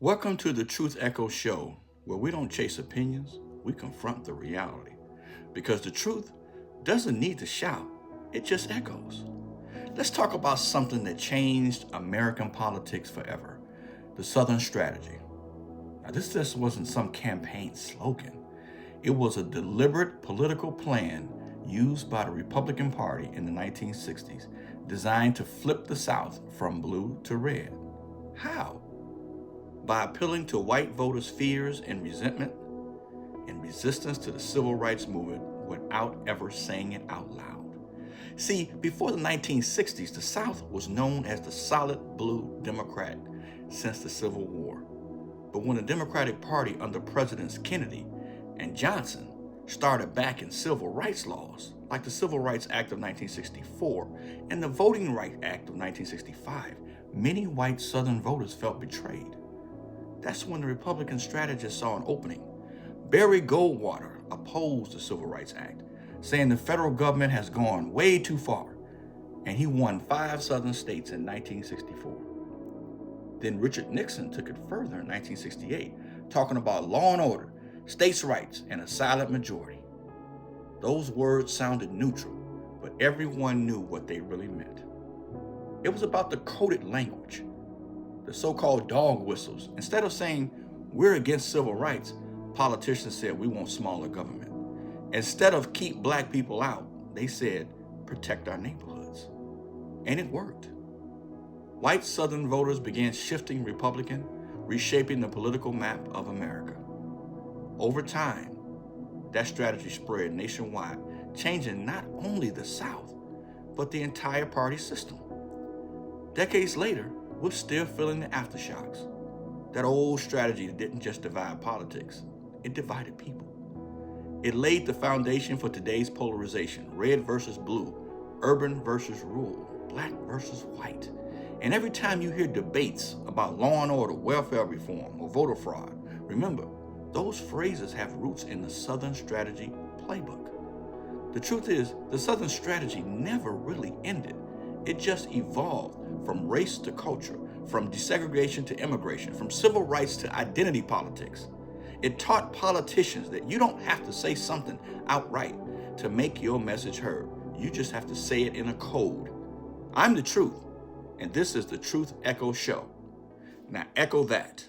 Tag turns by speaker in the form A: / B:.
A: Welcome to the Truth Echo Show, where we don't chase opinions, we confront the reality. Because the truth doesn't need to shout, it just echoes. Let's talk about something that changed American politics forever: the Southern Strategy. Now, this just wasn't some campaign slogan, it was a deliberate political plan used by the Republican Party in the 1960s, designed to flip the South from blue to red. How? By appealing to white voters' fears and resentment and resistance to the civil rights movement without ever saying it out loud. See, before the 1960s, the South was known as the solid blue Democrat since the Civil War. But when the Democratic Party under Presidents Kennedy and Johnson started backing civil rights laws, like the Civil Rights Act of 1964 and the Voting Rights Act of 1965, many white Southern voters felt betrayed. That's when the Republican strategists saw an opening. Barry Goldwater opposed the Civil Rights Act, saying the federal government has gone way too far, and he won 5 Southern states in 1964. Then Richard Nixon took it further in 1968, talking about law and order, states' rights, and a silent majority. Those words sounded neutral, but everyone knew what they really meant. It was about the coded language, the so-called dog whistles. Instead of saying, "We're against civil rights," politicians said, "We want smaller government." Instead of "keep black people out," they said, "protect our neighborhoods." And it worked. White Southern voters began shifting Republican, reshaping the political map of America. Over time, that strategy spread nationwide, changing not only the South, but the entire party system. Decades later, we're still feeling the aftershocks. That old strategy didn't just divide politics, it divided people. It laid the foundation for today's polarization: red versus blue, urban versus rural, black versus white. And every time you hear debates about law and order, welfare reform, or voter fraud, remember, those phrases have roots in the Southern Strategy playbook. The truth is, the Southern Strategy never really ended. It just evolved from race to culture, from desegregation to immigration, from civil rights to identity politics. It taught politicians that you don't have to say something outright to make your message heard. You just have to say it in a code. I'm the truth, and this is the Truth Echo Show. Now echo that.